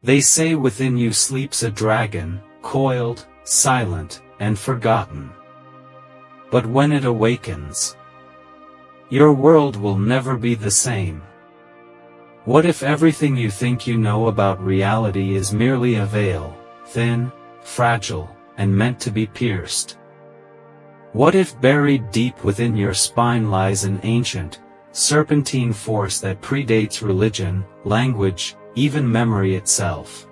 They say within you sleeps a dragon, coiled, silent, and forgotten. But when it awakens, your world will never be the same. What if everything you think you know about reality is merely a veil, thin, fragile, and meant to be pierced? What if buried deep within your spine lies an ancient, serpentine force that predates religion, language, even memory itself?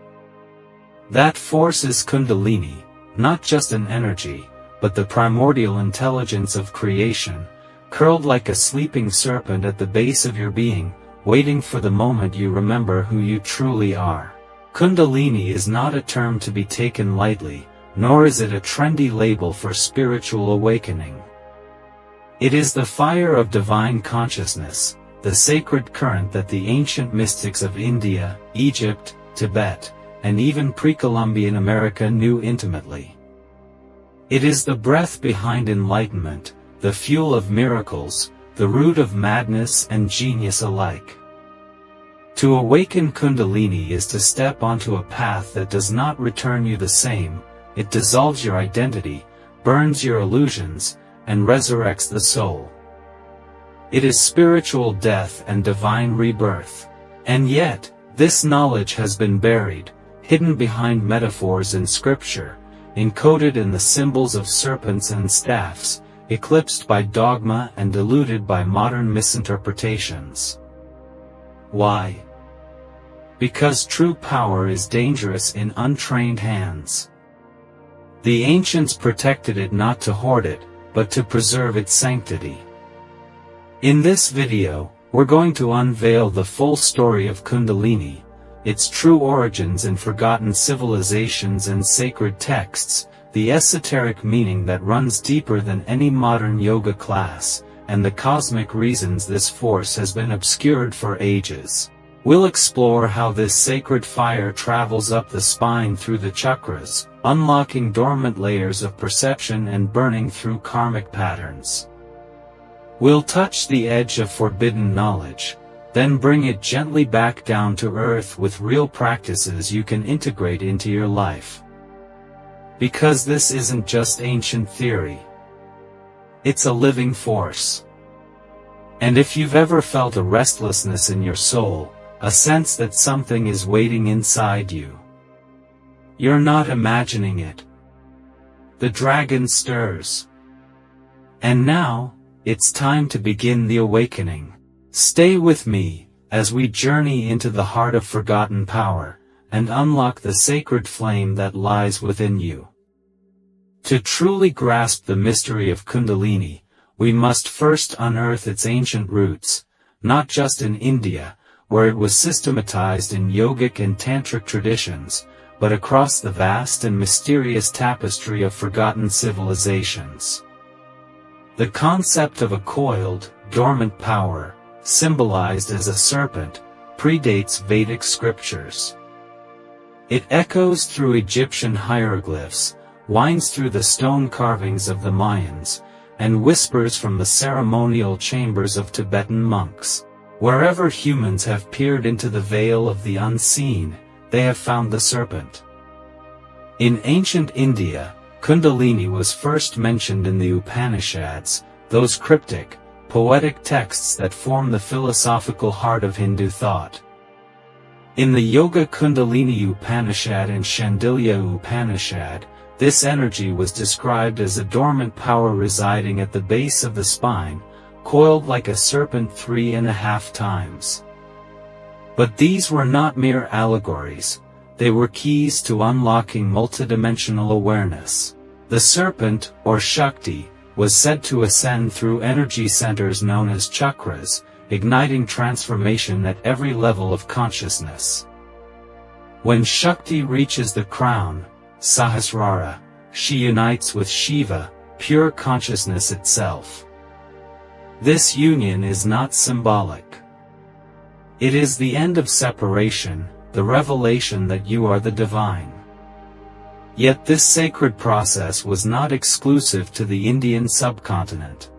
That force is Kundalini, not just an energy, but the primordial intelligence of creation, curled like a sleeping serpent at the base of your being, waiting for the moment you remember who you truly are. Kundalini is not a term to be taken lightly, nor is it a trendy label for spiritual awakening. It is the fire of divine consciousness, the sacred current that the ancient mystics of India, Egypt, Tibet, and even pre-Columbian America knew intimately. It is the breath behind enlightenment, the fuel of miracles, the root of madness and genius alike. To awaken Kundalini is to step onto a path that does not return you the same. It dissolves your identity, burns your illusions, and resurrects the soul. It is spiritual death and divine rebirth. And yet, this knowledge has been buried, hidden behind metaphors in scripture, encoded in the symbols of serpents and staffs, eclipsed by dogma and diluted by modern misinterpretations. Why? Because true power is dangerous in untrained hands. The ancients protected it not to hoard it, but to preserve its sanctity. In this video, we're going to unveil the full story of Kundalini, its true origins in forgotten civilizations and sacred texts, the esoteric meaning that runs deeper than any modern yoga class, and the cosmic reasons this force has been obscured for ages. We'll explore how this sacred fire travels up the spine through the chakras, unlocking dormant layers of perception and burning through karmic patterns. We'll touch the edge of forbidden knowledge, then bring it gently back down to earth with real practices you can integrate into your life. Because this isn't just ancient theory. It's a living force. And if you've ever felt a restlessness in your soul, a sense that something is waiting inside you, you're not imagining it. The dragon stirs. And now, it's time to begin the awakening. Stay with me, as we journey into the heart of forgotten power, and unlock the sacred flame that lies within you. To truly grasp the mystery of Kundalini, we must first unearth its ancient roots, not just in India, where it was systematized in yogic and tantric traditions, but across the vast and mysterious tapestry of forgotten civilizations. The concept of a coiled, dormant power, symbolized as a serpent, predates Vedic scriptures. It echoes through Egyptian hieroglyphs, winds through the stone carvings of the Mayans, and whispers from the ceremonial chambers of Tibetan monks. Wherever humans have peered into the veil of the unseen, they have found the serpent. In ancient India, Kundalini was first mentioned in the Upanishads, those cryptic, poetic texts that form the philosophical heart of Hindu thought. In the Yoga Kundalini Upanishad and Shandilya Upanishad, this energy was described as a dormant power residing at the base of the spine, coiled like a serpent 3.5 times. But these were not mere allegories, they were keys to unlocking multidimensional awareness. The serpent, or Shakti, was said to ascend through energy centers known as chakras, igniting transformation at every level of consciousness. When Shakti reaches the crown, Sahasrara, she unites with Shiva, pure consciousness itself. This union is not symbolic. It is the end of separation, the revelation that you are the divine. Yet this sacred process was not exclusive to the Indian subcontinent.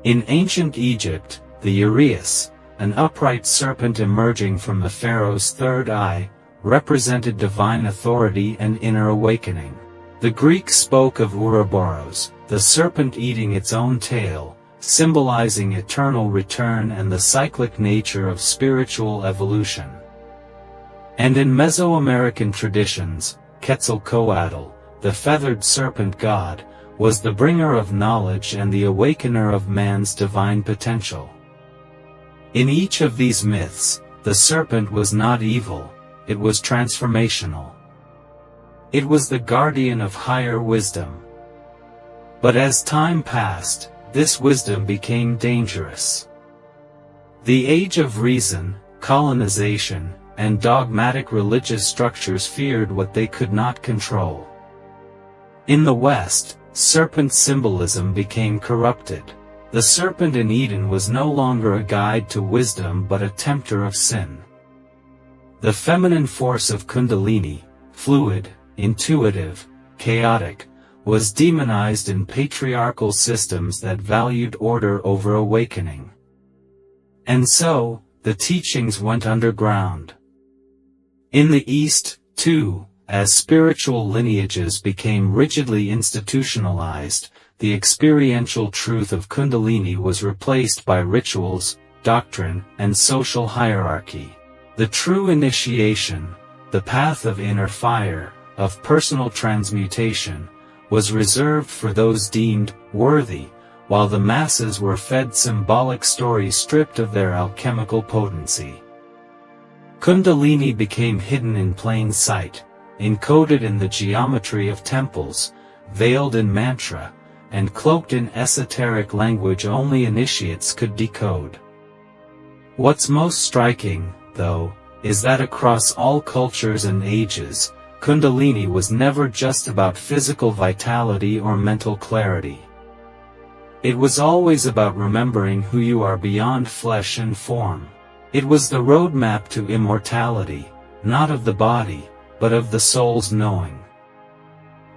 In ancient Egypt, the uraeus, an upright serpent emerging from the pharaoh's third eye, represented divine authority and inner awakening. The Greeks spoke of Ouroboros, the serpent eating its own tail, symbolizing eternal return and the cyclic nature of spiritual evolution. And in Mesoamerican traditions, Quetzalcoatl, the feathered serpent god, was the bringer of knowledge and the awakener of man's divine potential. In each of these myths, the serpent was not evil, it was transformational. It was the guardian of higher wisdom. But as time passed, this wisdom became dangerous. The age of reason, colonization, and dogmatic religious structures feared what they could not control. In the West, serpent symbolism became corrupted. The serpent in Eden was no longer a guide to wisdom but a tempter of sin. The feminine force of Kundalini, fluid, intuitive, chaotic, was demonized in patriarchal systems that valued order over awakening. And so, the teachings went underground. In the East, too, as spiritual lineages became rigidly institutionalized, the experiential truth of Kundalini was replaced by rituals, doctrine, and social hierarchy. The true initiation, the path of inner fire, of personal transmutation, was reserved for those deemed worthy, while the masses were fed symbolic stories stripped of their alchemical potency. Kundalini became hidden in plain sight, encoded in the geometry of temples, veiled in mantra, and cloaked in esoteric language only initiates could decode. What's most striking, though, is that across all cultures and ages, Kundalini was never just about physical vitality or mental clarity. It was always about remembering who you are beyond flesh and form. It was the roadmap to immortality, not of the body, but of the soul's knowing.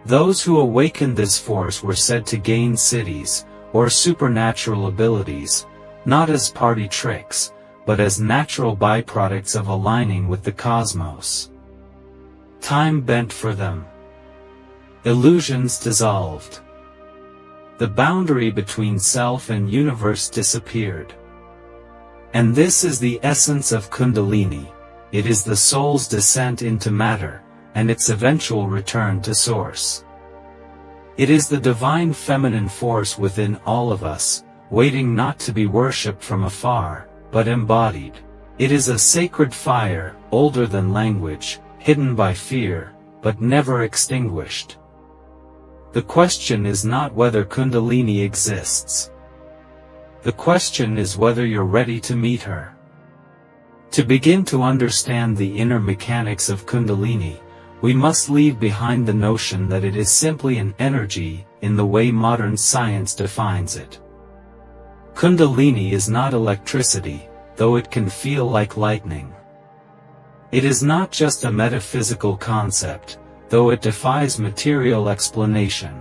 Those who awakened this force were said to gain cities, or supernatural abilities, not as party tricks, but as natural byproducts of aligning with the cosmos. Time bent for them. Illusions dissolved. The boundary between self and universe disappeared. And this is the essence of Kundalini. It is the soul's descent into matter, and its eventual return to source. It is the divine feminine force within all of us, waiting not to be worshipped from afar, but embodied. It is a sacred fire, older than language, hidden by fear, but never extinguished. The question is not whether Kundalini exists. The question is whether you're ready to meet her. To begin to understand the inner mechanics of Kundalini, we must leave behind the notion that it is simply an energy, in the way modern science defines it. Kundalini is not electricity, though it can feel like lightning. It is not just a metaphysical concept, though it defies material explanation.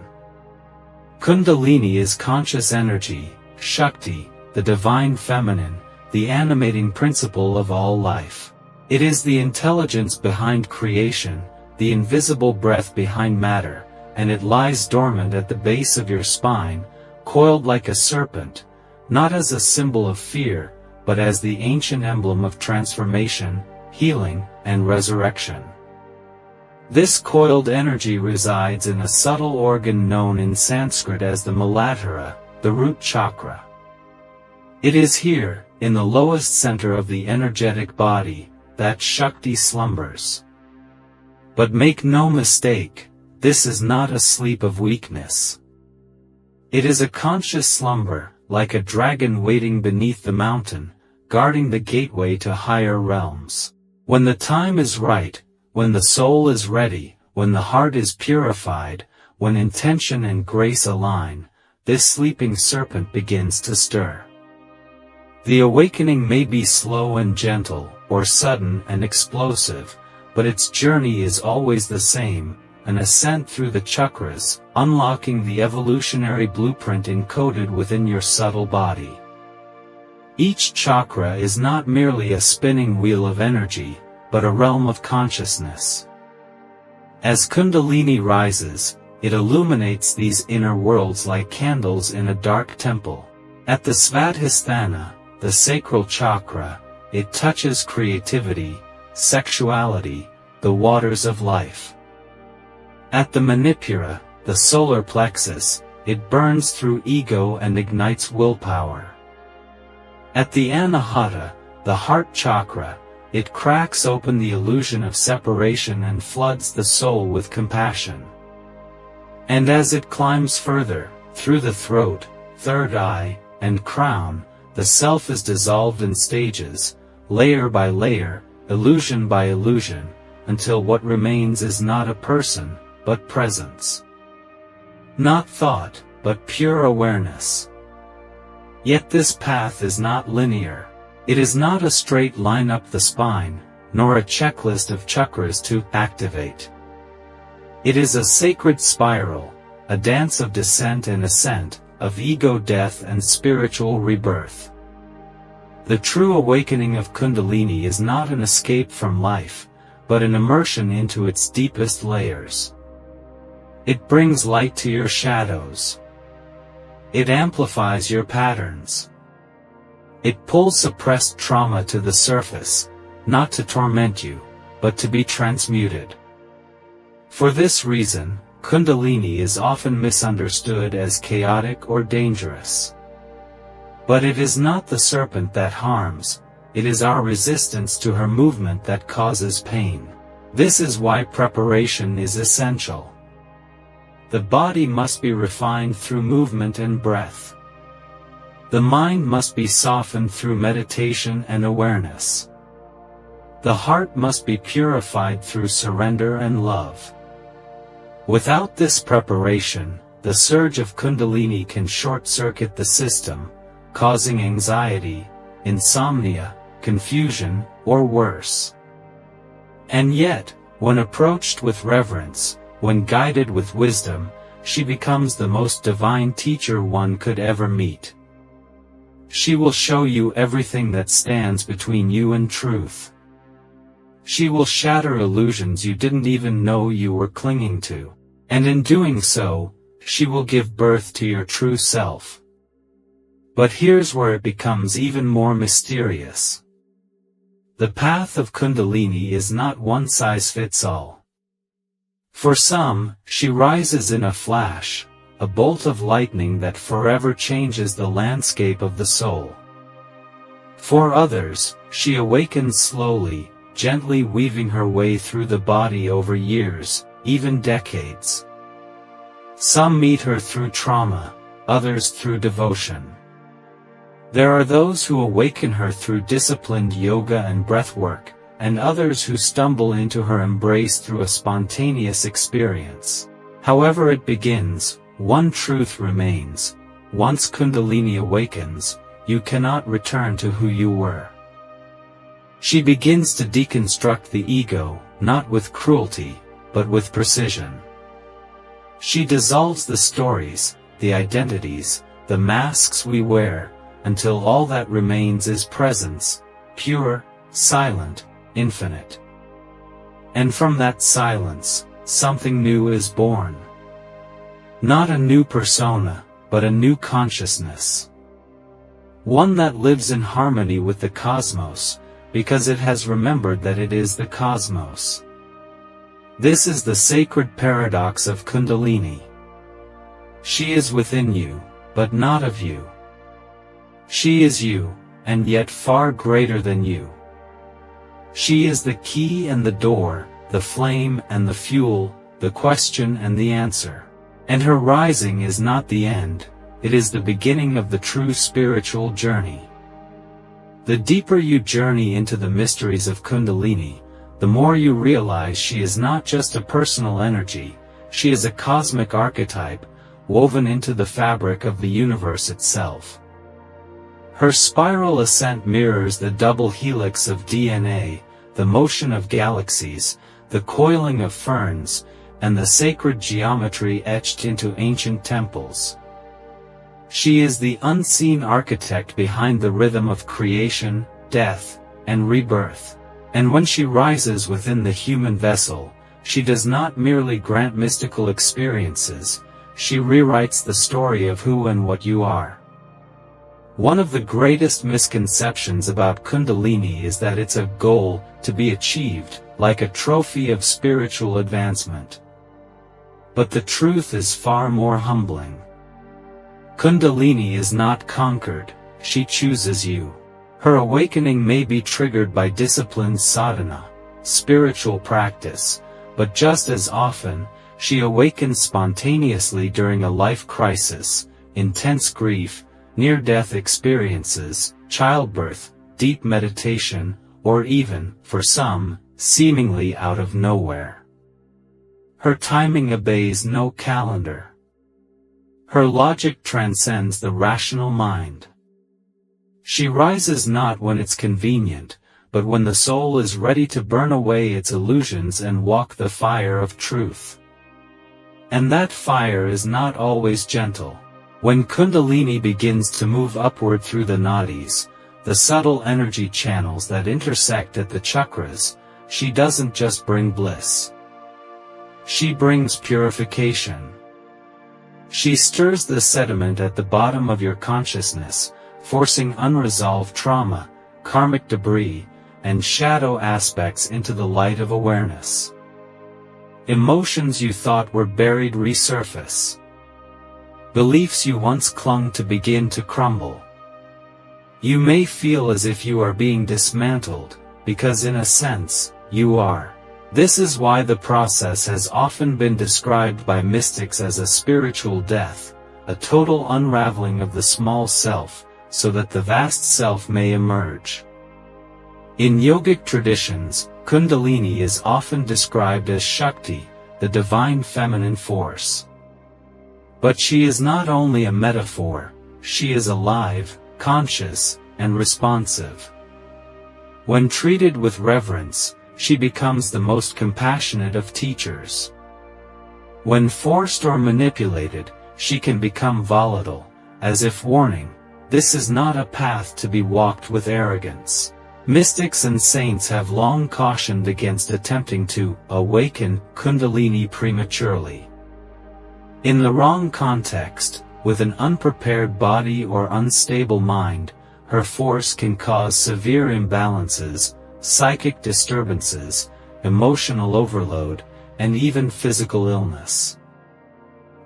Kundalini is conscious energy, Shakti, the divine feminine, the animating principle of all life. It is the intelligence behind creation, the invisible breath behind matter, and it lies dormant at the base of your spine, coiled like a serpent, not as a symbol of fear, but as the ancient emblem of transformation, healing, and resurrection. This coiled energy resides in a subtle organ known in Sanskrit as the Muladhara, the root chakra. It is here, in the lowest center of the energetic body, that Shakti slumbers. But make no mistake, this is not a sleep of weakness. It is a conscious slumber, like a dragon waiting beneath the mountain, guarding the gateway to higher realms. When the time is right, when the soul is ready, when the heart is purified, when intention and grace align, this sleeping serpent begins to stir. The awakening may be slow and gentle, or sudden and explosive, but its journey is always the same, an ascent through the chakras, unlocking the evolutionary blueprint encoded within your subtle body. Each chakra is not merely a spinning wheel of energy, but a realm of consciousness. As Kundalini rises, it illuminates these inner worlds like candles in a dark temple. At the Svadhisthana, the sacral chakra, it touches creativity, sexuality, the waters of life. At the Manipura, the solar plexus, it burns through ego and ignites willpower. At the Anahata, the heart chakra, it cracks open the illusion of separation and floods the soul with compassion. And as it climbs further, through the throat, third eye, and crown, the self is dissolved in stages, layer by layer, illusion by illusion, until what remains is not a person, but presence. Not thought, but pure awareness. Yet this path is not linear. It is not a straight line up the spine, nor a checklist of chakras to activate. It is a sacred spiral, a dance of descent and ascent, of ego death and spiritual rebirth. The true awakening of Kundalini is not an escape from life, but an immersion into its deepest layers. It brings light to your shadows. It amplifies your patterns. It pulls suppressed trauma to the surface, not to torment you, but to be transmuted. For this reason, Kundalini is often misunderstood as chaotic or dangerous. But it is not the serpent that harms, it is our resistance to her movement that causes pain. This is why preparation is essential. The body must be refined through movement and breath. The mind must be softened through meditation and awareness. The heart must be purified through surrender and love. Without this preparation, the surge of Kundalini can short-circuit the system, causing anxiety, insomnia, confusion, or worse. And yet, when approached with reverence, when guided with wisdom, she becomes the most divine teacher one could ever meet. She will show you everything that stands between you and truth. She will shatter illusions you didn't even know you were clinging to, and in doing so, she will give birth to your true self. But here's where it becomes even more mysterious. The path of Kundalini is not one size fits all. For some, she rises in a flash, a bolt of lightning that forever changes the landscape of the soul. For others, she awakens slowly, gently weaving her way through the body over years, even decades. Some meet her through trauma, others through devotion. There are those who awaken her through disciplined yoga and breathwork, and others who stumble into her embrace through a spontaneous experience. However it begins, one truth remains: once Kundalini awakens, you cannot return to who you were. She begins to deconstruct the ego, not with cruelty, but with precision. She dissolves the stories, the identities, the masks we wear, until all that remains is presence, pure, silent, infinite. And from that silence, something new is born. Not a new persona, but a new consciousness. One that lives in harmony with the cosmos, because it has remembered that it is the cosmos. This is the sacred paradox of Kundalini. She is within you, but not of you. She is you, and yet far greater than you. She is the key and the door, the flame and the fuel, the question and the answer. And her rising is not the end, it is the beginning of the true spiritual journey. The deeper you journey into the mysteries of Kundalini, the more you realize she is not just a personal energy, she is a cosmic archetype, woven into the fabric of the universe itself. Her spiral ascent mirrors the double helix of DNA, the motion of galaxies, the coiling of ferns, and the sacred geometry etched into ancient temples. She is the unseen architect behind the rhythm of creation, death, and rebirth. And when she rises within the human vessel, she does not merely grant mystical experiences, she rewrites the story of who and what you are. One of the greatest misconceptions about Kundalini is that it's a goal to be achieved, like a trophy of spiritual advancement. But the truth is far more humbling. Kundalini is not conquered, she chooses you. Her awakening may be triggered by disciplined sadhana, spiritual practice, but just as often, she awakens spontaneously during a life crisis, intense grief, near-death experiences, childbirth, deep meditation, or even, for some, seemingly out of nowhere. Her timing obeys no calendar. Her logic transcends the rational mind. She rises not when it's convenient, but when the soul is ready to burn away its illusions and walk the fire of truth. And that fire is not always gentle. When Kundalini begins to move upward through the nadis, the subtle energy channels that intersect at the chakras, she doesn't just bring bliss. She brings purification. She stirs the sediment at the bottom of your consciousness, forcing unresolved trauma, karmic debris, and shadow aspects into the light of awareness. Emotions you thought were buried resurface. Beliefs you once clung to begin to crumble. You may feel as if you are being dismantled, because in a sense, you are. This is why the process has often been described by mystics as a spiritual death, a total unraveling of the small self, so that the vast self may emerge. In yogic traditions, Kundalini is often described as Shakti, the divine feminine force. But she is not only a metaphor, she is alive, conscious, and responsive. When treated with reverence, she becomes the most compassionate of teachers. When forced or manipulated, she can become volatile, as if warning, this is not a path to be walked with arrogance. Mystics and saints have long cautioned against attempting to awaken Kundalini prematurely. In the wrong context, with an unprepared body or unstable mind, her force can cause severe imbalances, psychic disturbances, emotional overload, and even physical illness.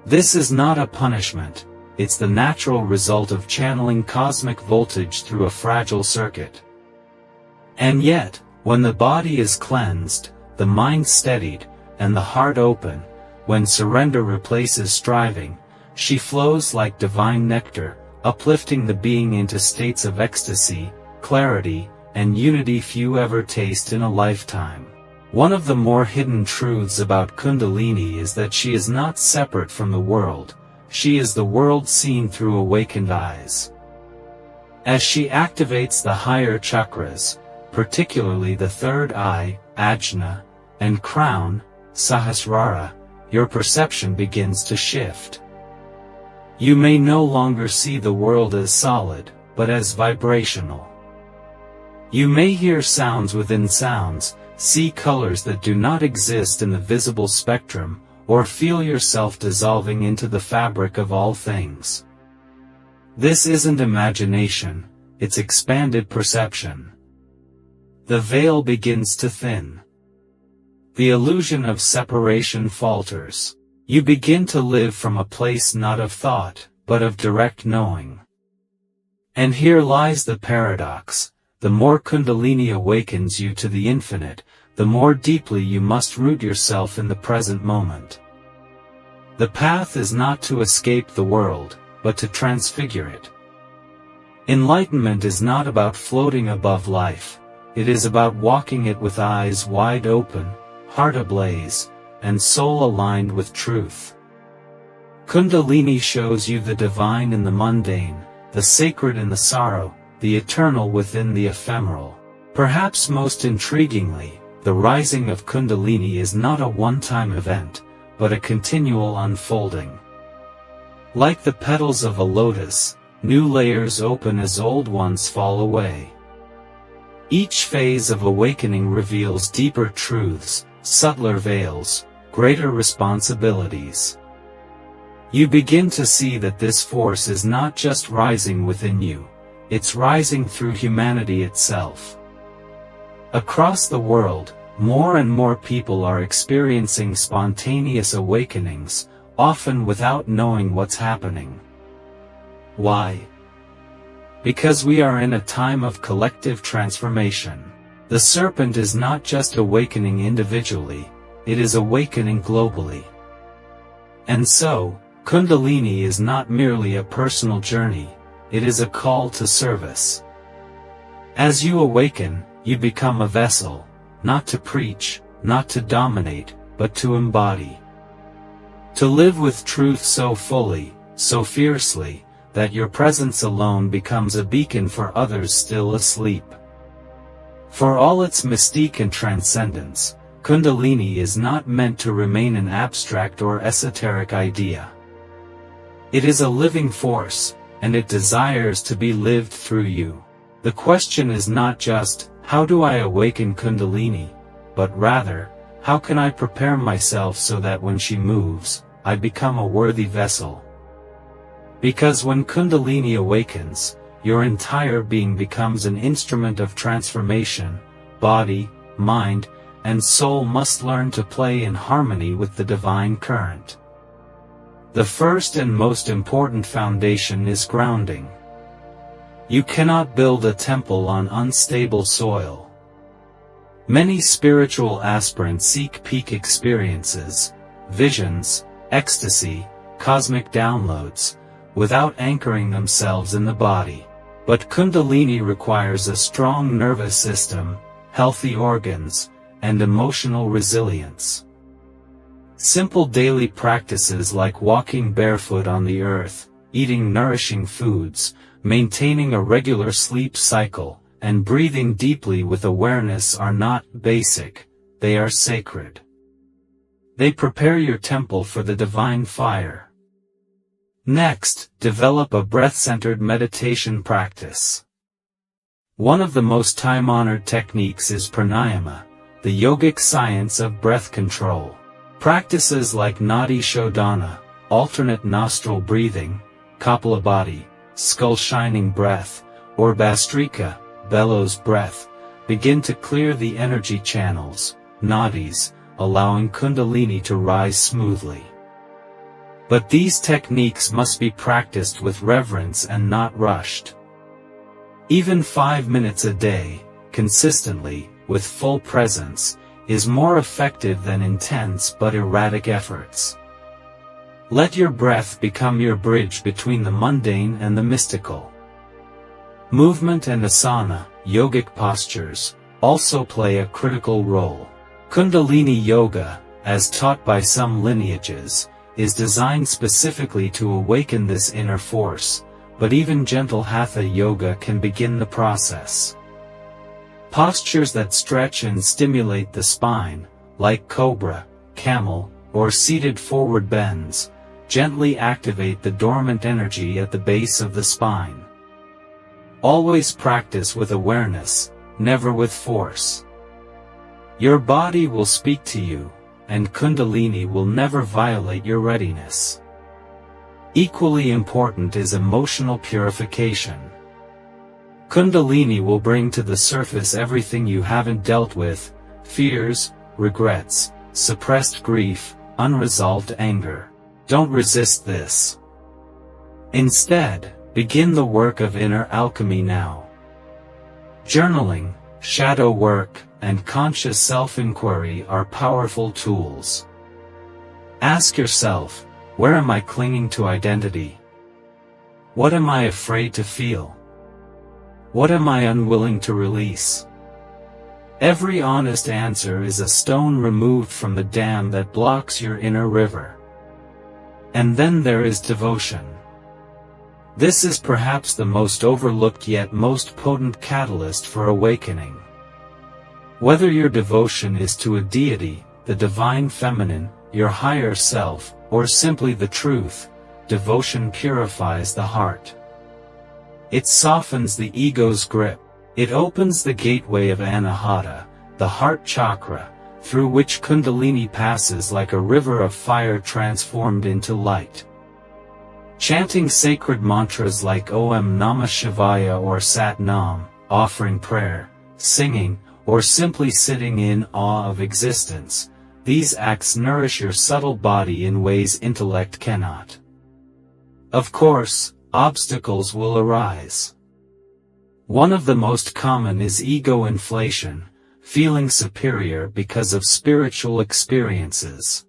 This is not a punishment, it's the natural result of channeling cosmic voltage through a fragile circuit. And yet, when the body is cleansed, the mind steadied, and the heart open, when surrender replaces striving, she flows like divine nectar, uplifting the being into states of ecstasy, clarity, and unity few ever taste in a lifetime. One of the more hidden truths about Kundalini is that she is not separate from the world, she is the world seen through awakened eyes. As she activates the higher chakras, particularly the third eye, Ajna, and crown, Sahasrara, your perception begins to shift. You may no longer see the world as solid, but as vibrational. You may hear sounds within sounds, see colors that do not exist in the visible spectrum, or feel yourself dissolving into the fabric of all things. This isn't imagination, it's expanded perception. The veil begins to thin. The illusion of separation falters. You begin to live from a place not of thought, but of direct knowing. And here lies the paradox. The more Kundalini awakens you to the infinite, the more deeply you must root yourself in the present moment. The path is not to escape the world, but to transfigure it. Enlightenment is not about floating above life, it is about walking it with eyes wide open, heart ablaze, and soul aligned with truth. Kundalini shows you the divine in the mundane, the sacred in the sorrow, the eternal within the ephemeral. Perhaps most intriguingly, the rising of Kundalini is not a one-time event, but a continual unfolding. Like the petals of a lotus, new layers open as old ones fall away. Each phase of awakening reveals deeper truths, subtler veils, greater responsibilities. You begin to see that this force is not just rising within you, it's rising through humanity itself. Across the world, more and more people are experiencing spontaneous awakenings, often without knowing what's happening. Why? Because we are in a time of collective transformation. The serpent is not just awakening individually, it is awakening globally. And so, Kundalini is not merely a personal journey, it is a call to service. As you awaken, you become a vessel, not to preach, not to dominate, but to embody. To live with truth so fully, so fiercely, that your presence alone becomes a beacon for others still asleep. For all its mystique and transcendence, Kundalini is not meant to remain an abstract or esoteric idea. It is a living force, and it desires to be lived through you. The question is not just, how do I awaken Kundalini, but rather, how can I prepare myself so that when she moves, I become a worthy vessel? Because when Kundalini awakens, your entire being becomes an instrument of transformation. Body, mind, and soul must learn to play in harmony with the divine current. The first and most important foundation is grounding. You cannot build a temple on unstable soil. Many spiritual aspirants seek peak experiences, visions, ecstasy, cosmic downloads, without anchoring themselves in the body. But Kundalini requires a strong nervous system, healthy organs, and emotional resilience. Simple daily practices like walking barefoot on the earth, eating nourishing foods, maintaining a regular sleep cycle, and breathing deeply with awareness are not basic, they are sacred. They prepare your temple for the divine fire. Next, develop a breath-centered meditation practice. One of the most time-honored techniques is pranayama, the yogic science of breath control. Practices like nadi shodhana, alternate nostril breathing, kapalabhati, skull-shining breath, or bhastrika, bellows breath, begin to clear the energy channels, nadis, allowing Kundalini to rise smoothly. But these techniques must be practiced with reverence and not rushed. Even 5 minutes a day, consistently, with full presence, is more effective than intense but erratic efforts. Let your breath become your bridge between the mundane and the mystical. Movement and asana, yogic postures, also play a critical role. Kundalini Yoga, as taught by some lineages, is designed specifically to awaken this inner force, but even gentle Hatha Yoga can begin the process. Postures that stretch and stimulate the spine, like cobra, camel, or seated forward bends, gently activate the dormant energy at the base of the spine. Always practice with awareness, never with force. Your body will speak to you, and Kundalini will never violate your readiness. Equally important is emotional purification. Kundalini will bring to the surface everything you haven't dealt with, fears, regrets, suppressed grief, unresolved anger. Don't resist this. Instead, begin the work of inner alchemy now. Journaling, shadow work, and conscious self-inquiry are powerful tools. Ask yourself, where am I clinging to identity? What am I afraid to feel? What am I unwilling to release? Every honest answer is a stone removed from the dam that blocks your inner river. And then there is devotion. This is perhaps the most overlooked yet most potent catalyst for awakening. Whether your devotion is to a deity, the divine feminine, your higher self, or simply the truth, devotion purifies the heart. It softens the ego's grip, It opens the gateway of Anahata, the heart chakra, through which Kundalini passes like a river of fire transformed into light. Chanting sacred mantras like Om Namah Shivaya or Sat Nam, offering prayer, singing, or simply sitting in awe of existence, these acts nourish your subtle body in ways intellect cannot. Of course, obstacles will arise. One of the most common is ego inflation, feeling superior because of spiritual experiences.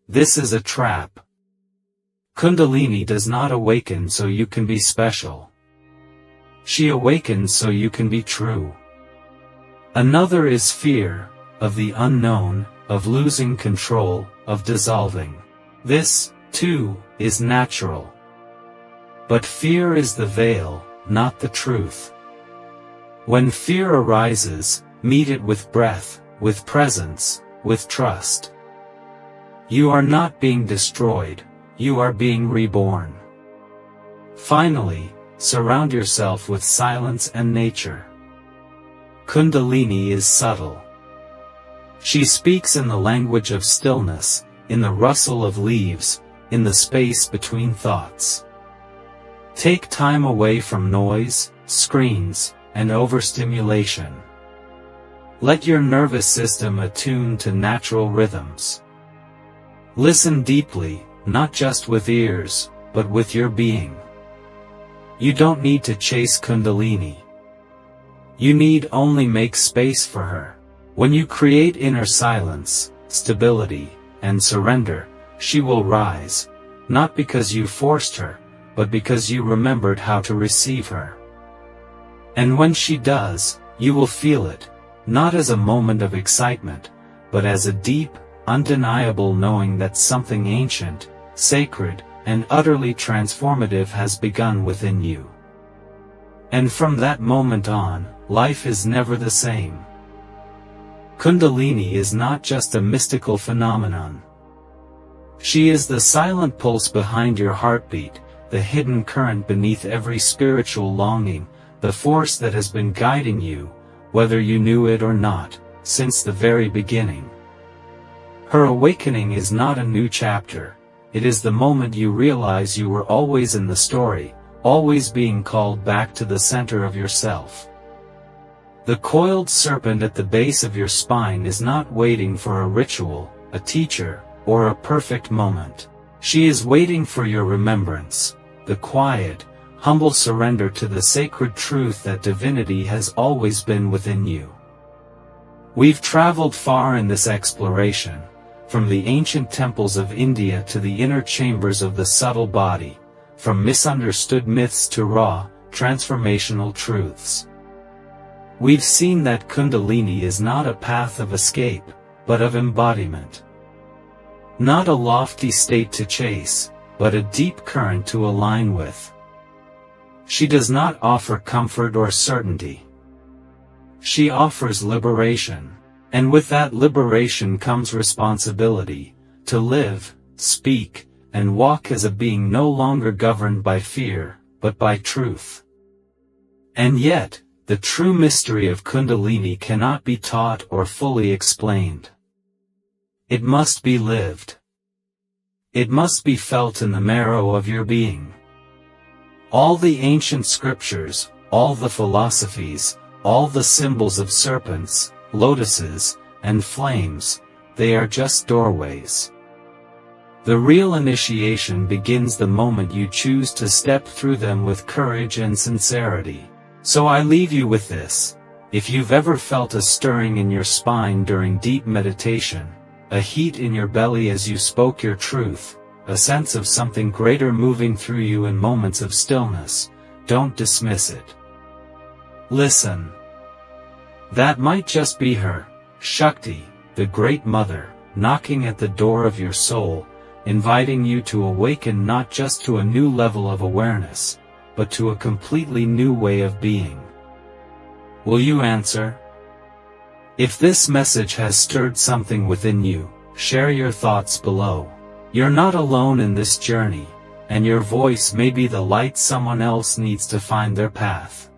This is a trap. Kundalini does not awaken so you can be special. She awakens so you can be true. Another is fear, of the unknown, of losing control, of dissolving. This, too, is natural. But fear is the veil, not the truth. When fear arises, meet it with breath, with presence, with trust. You are not being destroyed, you are being reborn. Finally, surround yourself with silence and nature. Kundalini is subtle. She speaks in the language of stillness, in the rustle of leaves, in the space between thoughts. Take time away from noise, screens, and overstimulation. Let your nervous system attune to natural rhythms. Listen deeply, not just with ears, but with your being. You don't need to chase Kundalini. You need only make space for her. When you create inner silence, stability, and surrender, she will rise, not because you forced her, but because you remembered how to receive her. And when she does, you will feel it, not as a moment of excitement, but as a deep, undeniable knowing that something ancient, sacred, and utterly transformative has begun within you. And from that moment on, life is never the same. Kundalini is not just a mystical phenomenon. She is the silent pulse behind your heartbeat, the hidden current beneath every spiritual longing, the force that has been guiding you, whether you knew it or not, since the very beginning. Her awakening is not a new chapter, it is the moment you realize you were always in the story, always being called back to the center of yourself. The coiled serpent at the base of your spine is not waiting for a ritual, a teacher, or a perfect moment. She is waiting for your remembrance, the quiet, humble surrender to the sacred truth that divinity has always been within you. We've traveled far in this exploration, from the ancient temples of India to the inner chambers of the subtle body, from misunderstood myths to raw, transformational truths. We've seen that Kundalini is not a path of escape, but of embodiment. Not a lofty state to chase, but a deep current to align with. She does not offer comfort or certainty. She offers liberation, and with that liberation comes responsibility, to live, speak, and walk as a being no longer governed by fear, but by truth. And yet, the true mystery of Kundalini cannot be taught or fully explained. It must be lived. It must be felt in the marrow of your being. All the ancient scriptures, all the philosophies, all the symbols of serpents, lotuses, and flames, they are just doorways. The real initiation begins the moment you choose to step through them with courage and sincerity. So I leave you with this. If you've ever felt a stirring in your spine during deep meditation, a heat in your belly as you spoke your truth, a sense of something greater moving through you in moments of stillness, don't dismiss it. Listen. That might just be her, Shakti, the Great Mother, knocking at the door of your soul, inviting you to awaken not just to a new level of awareness, but to a completely new way of being. Will you answer? If this message has stirred something within you, share your thoughts below. You're not alone in this journey, and your voice may be the light someone else needs to find their path.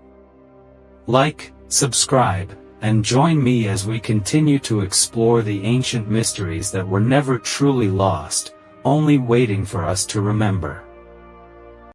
Like, subscribe, and join me as we continue to explore the ancient mysteries that were never truly lost, only waiting for us to remember.